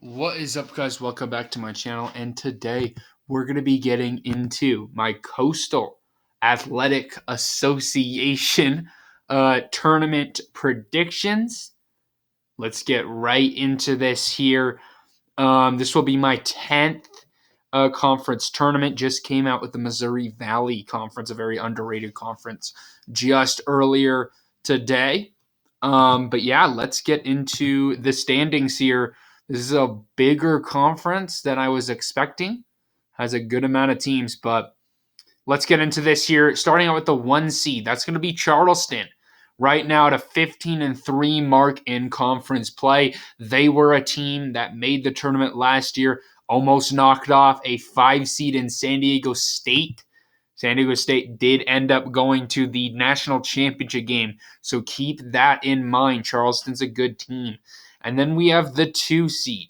What is up, guys? Welcome back to my channel, and today we're going to be getting into my Coastal Athletic Association tournament predictions. Let's get right into this here. This will be my 10th conference tournament. Just came out with the Missouri Valley Conference, a very underrated conference, just earlier today. But yeah, let's get into the standings here. This is a bigger conference than I was expecting. Has a good amount of teams, but let's get into this here. Starting out with the 1 seed, that's going to be Charleston. Right now at a 15-3 mark in conference play. They were a team that made the tournament last year, almost knocked off a 5 seed in San Diego State. San Diego State did end up going to the national championship game, so keep that in mind. Charleston's a good team. And then we have the 2 seed,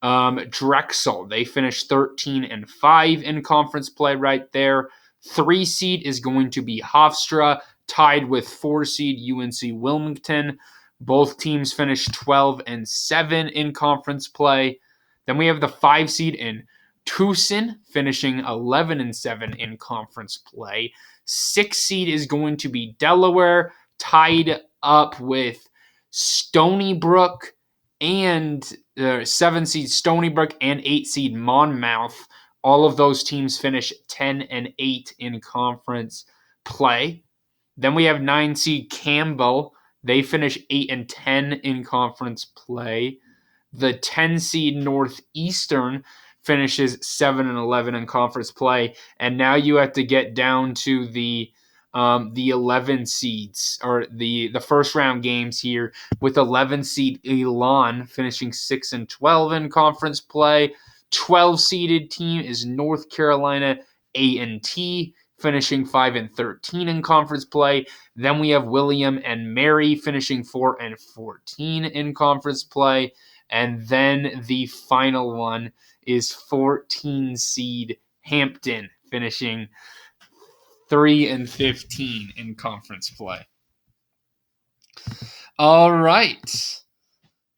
Drexel. They finished 13-5 in conference play right there. 3 seed is going to be Hofstra, tied with 4 seed UNC Wilmington. Both teams finished 12-7 in conference play. Then we have the 5 seed in Tucson, finishing 11-7 in conference play. 6 seed is going to be Delaware, tied up with Stony Brook and 7 seed Stony Brook and 8 seed Monmouth. All of those teams finish 10-8 in conference play. Then we have 9 seed Campbell. They finish 8-10 in conference play. The 10 seed Northeastern finishes 7-11 in conference play. And now you have to get down to the 11 seeds, or the first round games here, with 11 seed Elon finishing 6-12 in conference play. 12 seeded team is North Carolina A&T, finishing 5-13 in conference play. Then we have William and Mary finishing 4-14 in conference play. And then the final one is 14 seed Hampton, finishing 3-15 in conference play. All right.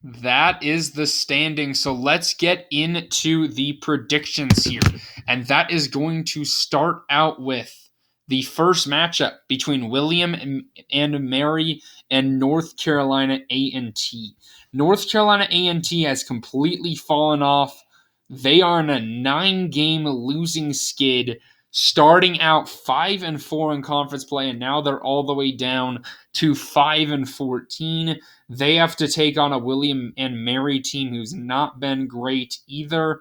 That is the standing. So let's get into the predictions here. And that is going to start out with the first matchup between William and Mary and North Carolina A&T. North Carolina A&T has completely fallen off. They are in a 9-game losing skid, starting out 5-4 in conference play, and now they're all the way down to 5-14. They have to take on a William and Mary team who's not been great either.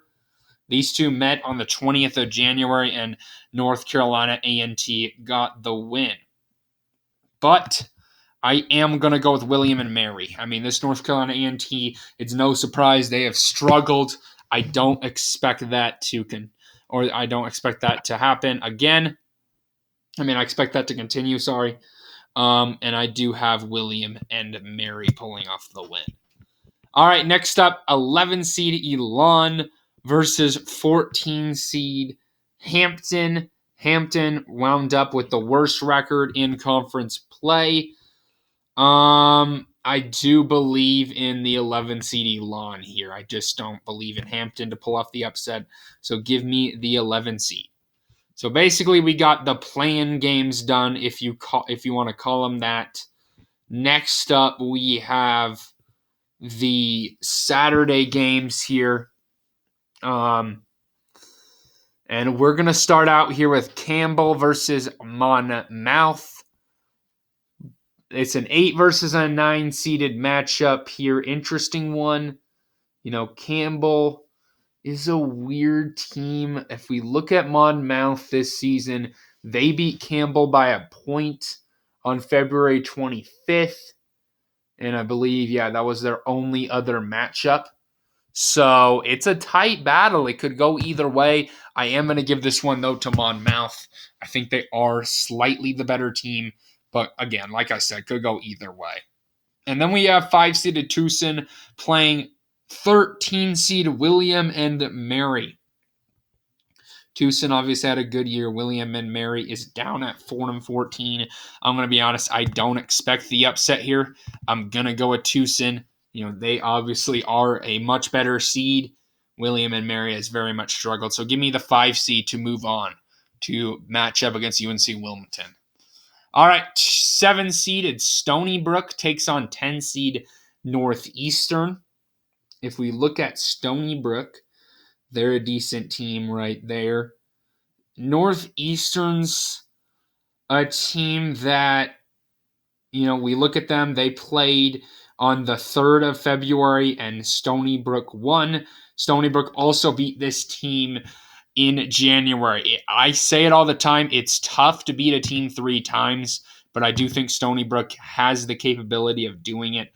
These two met on the 20th of January, and North Carolina A&T got the win. But I am going to go with William and Mary. I mean, this North Carolina A&T, it's no surprise they have struggled. I don't expect that to happen again. I expect that to continue, sorry. And I do have William and Mary pulling off the win. All right, next up, 11 seed Elon versus 14 seed Hampton. Hampton wound up with the worst record in conference play. I do believe in the 11 seed Elon here. I just don't believe in Hampton to pull off the upset. So give me the 11 seed. So basically, we got the play-in games done, if you want to call them that. Next up, we have the Saturday games here. And we're going to start out here with Campbell versus Monmouth. It's an 8 versus a 9 seeded matchup here. Interesting one. Campbell is a weird team. If we look at Monmouth this season, they beat Campbell by a point on February 25th. And I believe, that was their only other matchup. So it's a tight battle. It could go either way. I am going to give this one, though, to Monmouth. I think they are slightly the better team. But again, like I said, could go either way. And then we have 5-seeded Tucson playing 13-seed William and Mary. Tucson obviously had a good year. William and Mary is down at 4-14. I'm going to be honest, I don't expect the upset here. I'm going to go with Tucson. They obviously are a much better seed. William and Mary has very much struggled. So give me the 5 seed to move on to match up against UNC Wilmington. All right, 7 seeded Stony Brook takes on 10 seed Northeastern. If we look at Stony Brook, they're a decent team right there. Northeastern's a team that, we look at them. They played on the 3rd of February and Stony Brook won. Stony Brook also beat this team in January. I say it all the time. It's tough to beat a team 3 times, but I do think Stony Brook has the capability of doing it.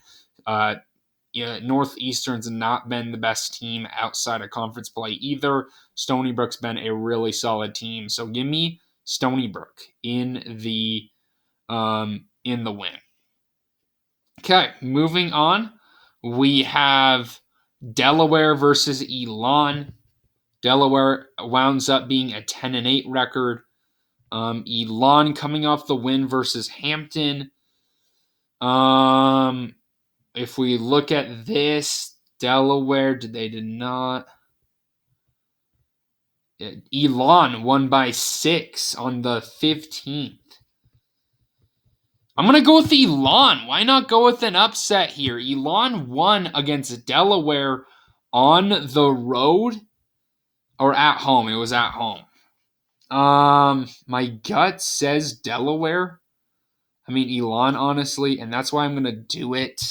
Northeastern's not been the best team outside of conference play either. Stony Brook's been a really solid team. So give me Stony Brook in the win. Okay, moving on. We have Delaware versus Elon. Delaware wounds up being a 10-8 record. Elon coming off the win versus Hampton. If we look at this, Delaware, did not. Elon won by 6 on the 15th. I'm going to go with Elon. Why not go with an upset here? Elon won against Delaware on the road or at home. It was at home. My gut says Delaware. Elon, honestly, and that's why I'm going to do it.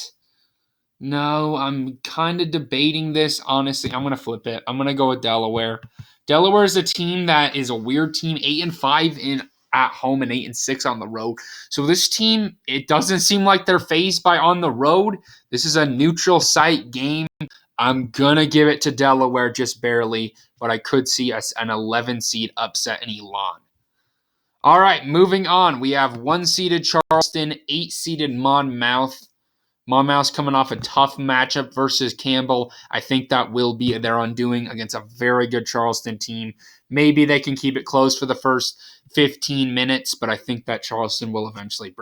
No, I'm kind of debating this. Honestly, I'm going to flip it. I'm going to go with Delaware. Delaware is a team that is a weird team, 8-5 at home and 8-6 on the road. So this team, it doesn't seem like they're phased by on the road. This is a neutral site game. I'm going to give it to Delaware just barely, but I could see an 11 seed upset in Elon. All right, moving on. We have 1-seeded Charleston, 8-seeded Monmouth. Monmouth's coming off a tough matchup versus Campbell. I think that will be their undoing against a very good Charleston team. Maybe they can keep it close for the first 15 minutes, but I think that Charleston will eventually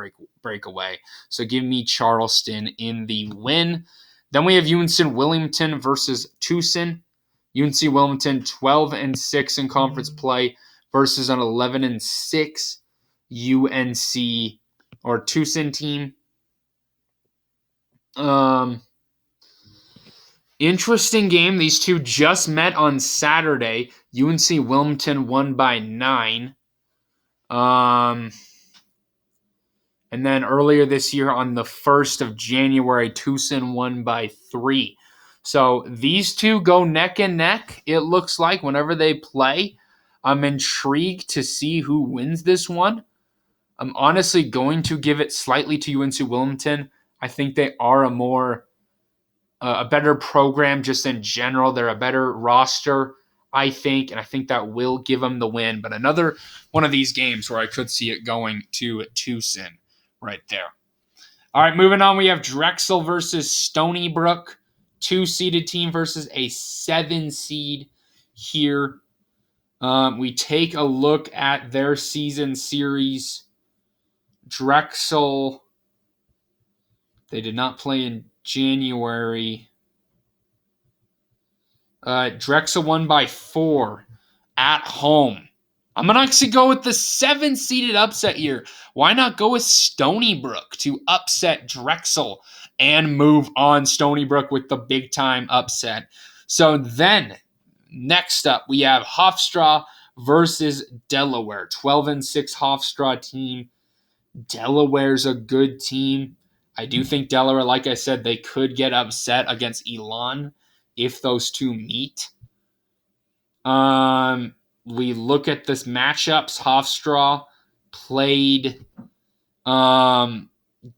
break away. So give me Charleston in the win. Then we have UNC Wilmington versus Tucson. UNC Wilmington 12-6 in conference play versus an 11-6 UNC or Tucson team. Interesting game. These two just met on Saturday. UNC Wilmington won by 9. And then earlier this year on the 1st of January, Tucson won by 3. So these two go neck and neck, it looks like, whenever they play. I'm intrigued to see who wins this one. I'm honestly going to give it slightly to UNC Wilmington. I think they are a better program just in general. They're a better roster, I think, and I think that will give them the win. But another one of these games where I could see it going to Tucson right there. All right, moving on, we have Drexel versus Stony Brook, 2-seeded team versus a 7-seed here. We take a look at their season series. Drexel, they did not play in January. Drexel won by 4 at home. I'm going to actually go with the 7-seeded upset here. Why not go with Stony Brook to upset Drexel and move on Stony Brook with the big-time upset? So then, next up, we have Hofstra versus Delaware. 12-6 Hofstra team. Delaware's a good team. I do think Delaware, like I said, they could get upset against Elon if those two meet. We look at this matchups. Hofstra played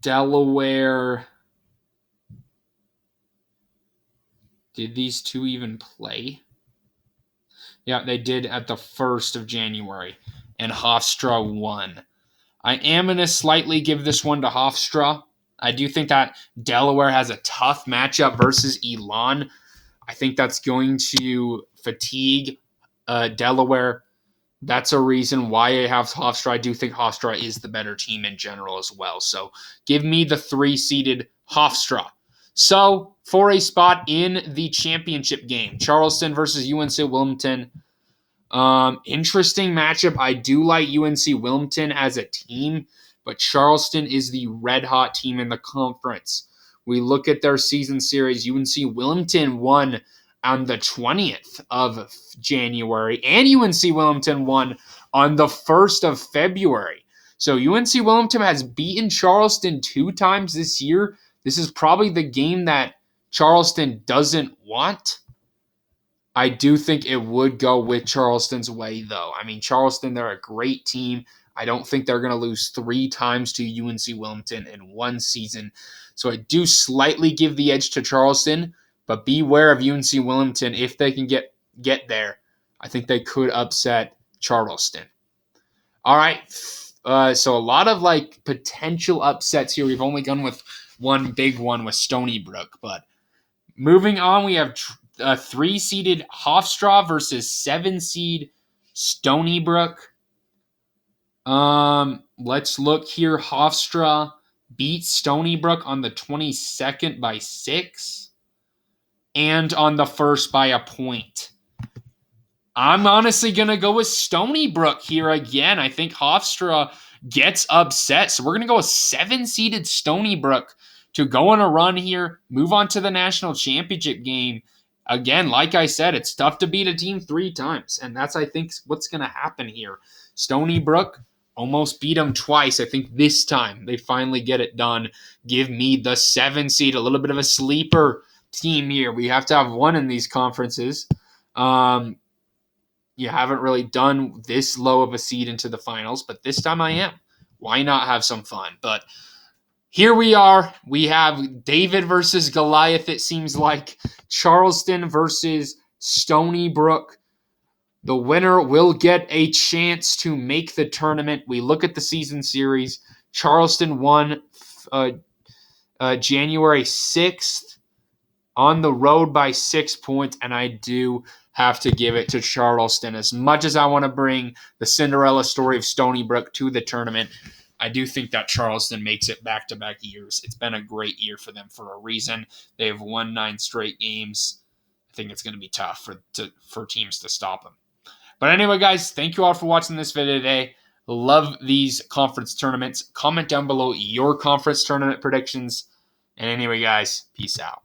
Delaware. Did these two even play? Yeah, they did at the 1st of January, and Hofstra won. I am going to slightly give this one to Hofstra. I do think that Delaware has a tough matchup versus Elon. I think that's going to fatigue Delaware. That's a reason why I have Hofstra. I do think Hofstra is the better team in general as well. So give me the 3-seeded Hofstra. So, for a spot in the championship game, Charleston versus UNC Wilmington. Interesting matchup. I do like UNC Wilmington as a team, but Charleston is the red hot team in the conference. We look at their season series. UNC Wilmington won on the 20th of January, and UNC Wilmington won on the 1st of February. So UNC Wilmington has beaten Charleston 2 times this year. This is probably the game that Charleston doesn't want. I do think it would go with Charleston's way, though. I mean, Charleston, they're a great team. I don't think they're going to lose 3 times to UNC Wilmington in one season. So I do slightly give the edge to Charleston, but beware of UNC Wilmington. If they can get there, I think they could upset Charleston. All right. So a lot of like potential upsets here. We've only gone with one big one with Stony Brook, but moving on, we have 3-seeded Hofstra versus 7-seed Stony Brook. Let's look here. Hofstra beat Stony Brook on the 22nd by 6 and on the 1st by a point. I'm honestly going to go with Stony Brook here again. I think Hofstra gets upset. So we're going to go with 7-seeded Stony Brook to go on a run here, move on to the national championship game. Again, like I said, it's tough to beat a team 3 times, and that's, I think, what's going to happen here. Stony Brook almost beat them twice. I think this time they finally get it done. Give me the 7 seed, a little bit of a sleeper team here. We have to have one in these conferences. You haven't really done this low of a seed into the finals, but this time I am. Why not have some fun? But here we are. We have David versus Goliath, it seems like. Charleston versus Stony Brook. The winner will get a chance to make the tournament. We look at the season series. Charleston won January 6th on the road by 6 points, and I do have to give it to Charleston. As much as I want to bring the Cinderella story of Stony Brook to the tournament, I do think that Charleston makes it back-to-back years. It's been a great year for them for a reason. They've won 9 straight games. I think it's going to be tough for teams to stop them. But anyway, guys, thank you all for watching this video today. Love these conference tournaments. Comment down below your conference tournament predictions. And anyway, guys, peace out.